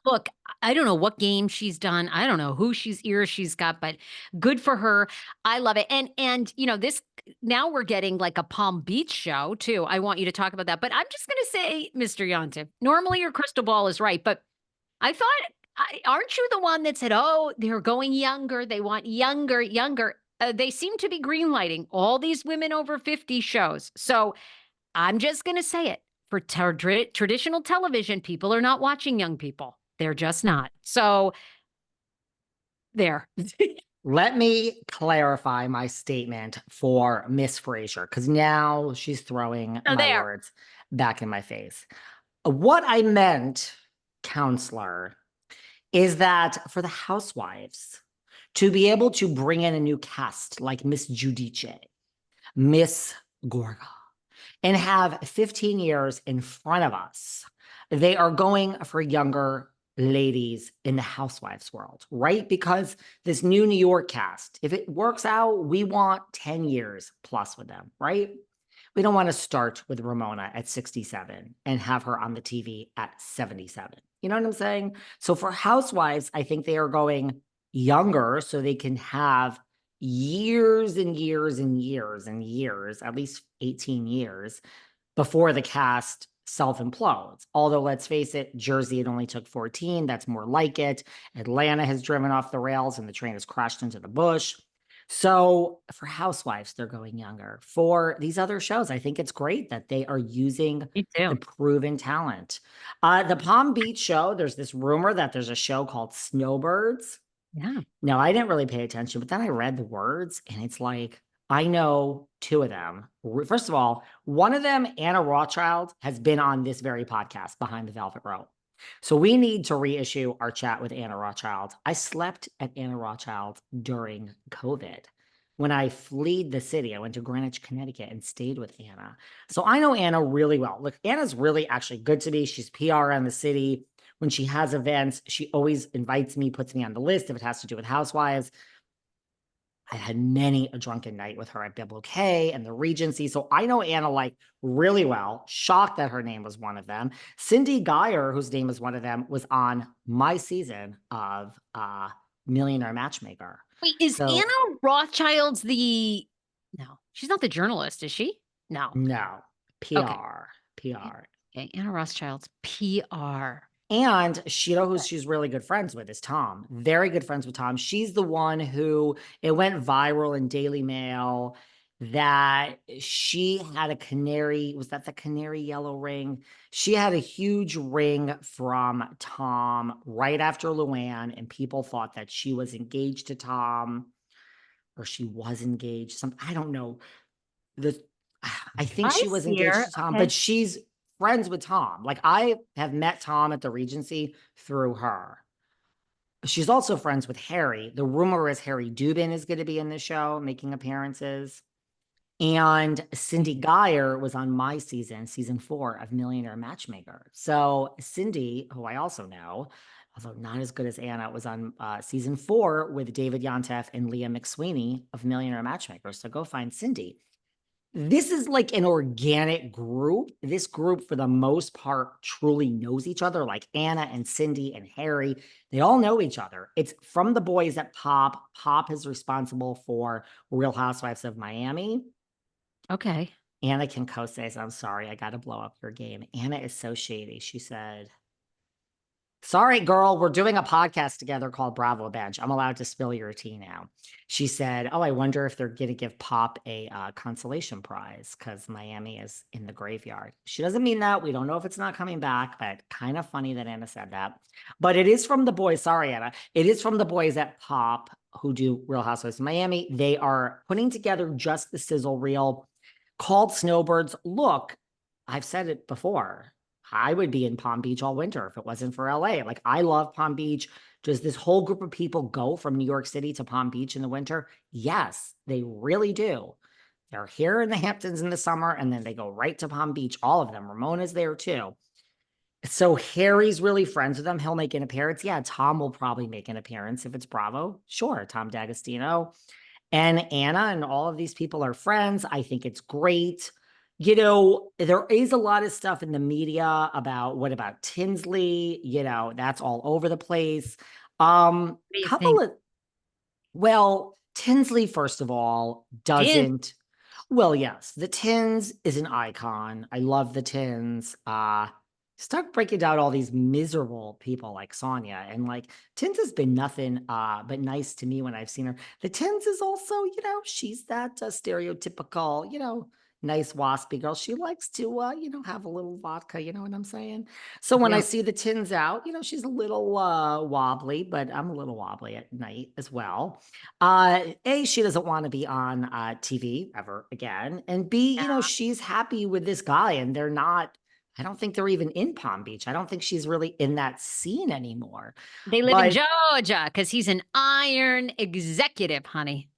look, I don't know what game she's done. I don't know who she's got, but good for her. I love it. And this now we're getting like a Palm Beach show too. I want you to talk about that. But I'm just gonna say, Mr. Yontif, normally your crystal ball is right, but I thought, aren't you the one that said, "Oh, they're going younger. They want younger, younger." They seem to be greenlighting all these women over 50 shows. So I'm just going to say it. For traditional television, people are not watching young people. They're just not. So there. Let me clarify my statement for Miss Frazier, because now she's throwing So my there. words back in my face. What I meant, counselor, is that for the housewives to be able to bring in a new cast like Miss Giudice, Miss Gorga, and have 15 years in front of us, they are going for younger ladies in the housewives world, right? Because this new New York cast, if it works out, we want 10 years plus with them, right? We don't want to start with Ramona at 67 and have her on the TV at 77. You know what I'm saying? So for housewives, I think they are going younger so they can have years and years and years and years, at least 18 years before the cast self-implodes. Although let's face it, Jersey, it only took 14. That's more like it. Atlanta has driven off the rails and the train has crashed into the bush. So for housewives, they're going younger. For these other shows, I think it's great that they are using Me the too. proven talent. The Palm Beach show, there's this rumor that there's a show called Snowbirds. Yeah. No, I didn't really pay attention, but then I read the words and it's like, I know two of them. First of all, one of them, Anna Rothschild, has been on this very podcast, Behind the Velvet Rope. So we need to reissue our chat with Anna Rothschild. I slept at Anna Rothschild during COVID. When I fled the city, I went to Greenwich, Connecticut and stayed with Anna. So I know Anna really well. Look, Anna's really actually good to me. She's PR on the city. When she has events, she always invites me, puts me on the list if it has to do with housewives. I had many a drunken night with her at Biblical K and the Regency. So I know Anna like really well. Shocked that her name was one of them. Cindy Geyer, whose name is one of them, was on my season of Millionaire Matchmaker. Wait, is So Anna Rothschild's the no, she's not the journalist, is she? No. no, Okay. PR. Okay. Anna Rothschild's PR. And she, who she's really good friends with is Tom. Very good friends with Tom. She's the one who it went viral in Daily Mail that she had a canary. Was that the canary yellow ring? She had a huge ring from Tom right after Luann, and people thought that she was engaged to Tom or she was engaged. I don't know. The I think I she was see engaged her. to Tom, Okay. but she's friends with Tom. Like I have met Tom at the Regency through her. She's also friends with Harry. The rumor is Harry Dubin is going to be in the show, making appearances. And Cindy Geyer was on my season 4 of Millionaire Matchmaker. So Cindy, who I also know, although not as good as Anna, was on season 4 with David Yontef and Leah McSweeney of Millionaire Matchmaker. So go find Cindy. This is like an organic group. This group, for the most part, truly knows each other, like Anna and Cindy and Harry. They all know each other. It's from the boys at Pop. Pop is responsible for Real Housewives of Miami. Okay. Anna Kinko says, I'm sorry, I got to blow up your game. Anna is so shady. She said, sorry, girl, we're doing a podcast together called Bravo Bench. I'm allowed to spill your tea now. She said, oh, I wonder if they're going to give Pop a consolation prize because Miami is in the graveyard. She doesn't mean that. We don't know if it's not coming back, but kind of funny that Anna said that. But it is from the boys. Sorry, Anna. It is from the boys at Pop who do Real Housewives of Miami. They are putting together just the sizzle reel called Snowbirds. Look, I've said it before. I would be in Palm Beach all winter if it wasn't for LA. Like, I love Palm Beach. Does this whole group of people go from New York City to Palm Beach in the winter? Yes, they really do. They're here in the Hamptons in the summer, and then they go right to Palm Beach. All of them. Ramona's there too. So Harry's really friends with them. He'll make an appearance. Yeah, Tom will probably make an appearance if it's Bravo. Sure, Tom D'Agostino. And Anna and all of these people are friends. I think it's great. There is a lot of stuff in the media about what about Tinsley? That's all over the place. What do you Couple think? of Well, Tinsley, first of all, Tin. doesn't. Well, yes, the Tins is an icon. I love the Tins. Start breaking down all these miserable people like Sonia, and like Tins has been nothing but nice to me when I've seen her. The Tins is also, she's that stereotypical, nice waspy girl. She likes to have a little vodka, you know what I'm saying? So when I Yeah. see the Tins out, she's a little wobbly, but I'm a little wobbly at night as well. She doesn't want to be on TV ever again. And B, she's happy with this guy and I don't think they're even in Palm Beach. I don't think she's really in that scene anymore. They live in But Georgia because he's an iron executive, honey.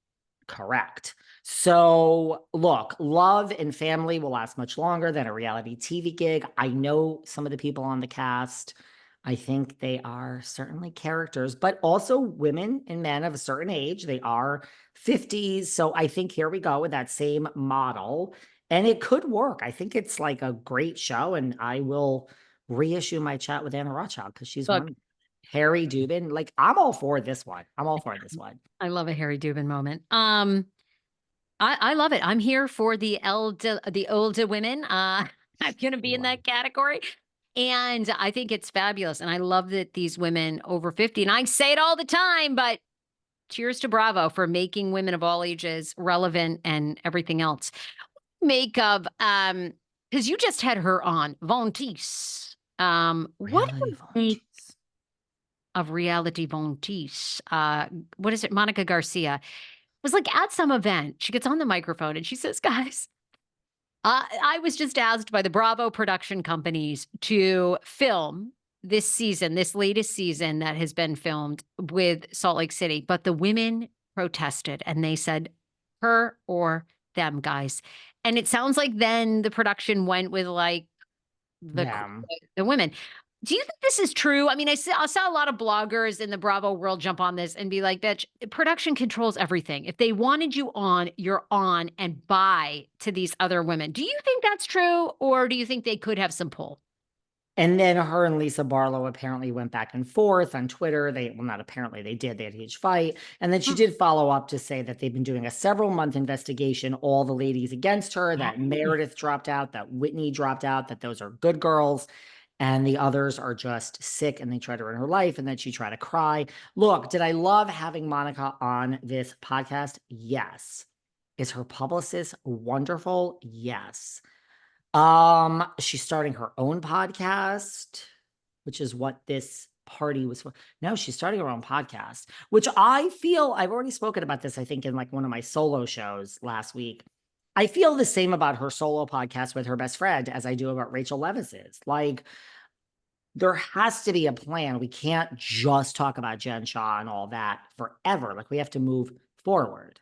correct. So, look, love and family will last much longer than a reality TV gig. I know some of the people on the cast. I think they are certainly characters, but also women and men of a certain age. They are 50s. So, I think here we go with that same model, and it could work. I think it's like a great show, and I will reissue my chat with Anna Rothschild because she's Look, one. Harry Dubin, like I'm all for this one. I'm all for this one. I love a Harry Dubin moment. I love it. I'm here for the older women. I'm gonna be in that category. And I think it's fabulous. And I love that these women over 50, and I say it all the time, but cheers to Bravo for making women of all ages relevant and everything else. Make of because you just had her on Von Teese. What do Reality you Von make Tease. of Reality Von Teese? What is it? Monica Garcia was like at some event. She gets on the microphone and she says, "Guys, I was just asked by the Bravo production companies to film this season, this latest season that has been filmed with Salt Lake City, but the women protested and they said, her or them, guys." And it sounds like then the production went with like the Yeah. the women. Do you think this is true? I mean, I saw a lot of bloggers in the Bravo world jump on this and be like, "Bitch, production controls everything. If they wanted you on, you're on and buy to these other women." Do you think that's true, or do you think they could have some pull? And then her and Lisa Barlow apparently went back and forth on Twitter. Well, not apparently, they did. They had a huge fight. And then she did follow up to say that they've been doing a several-month investigation, all the ladies against her, that Meredith dropped out, that Whitney dropped out, that those are good girls. And the others are just sick and they try to ruin her life. And then she tried to cry. Look, did I love having Monica on this podcast? Yes. Is her publicist wonderful? Yes. She's starting her own podcast, which is what this party was for. No, she's starting her own podcast, which I feel I've already spoken about this, I think, in like one of my solo shows last week. I feel the same about her solo podcast with her best friend as I do about Rachel Levis's. Like, there has to be a plan. We can't just talk about Jen Shaw and all that forever. Like, we have to move forward.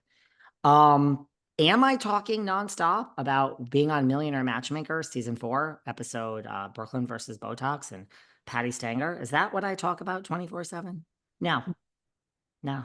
Um, am I talking nonstop about being on Millionaire Matchmaker season 4, episode Brooklyn versus Botox and Patty Stanger? Is that what I talk about 24/7? No.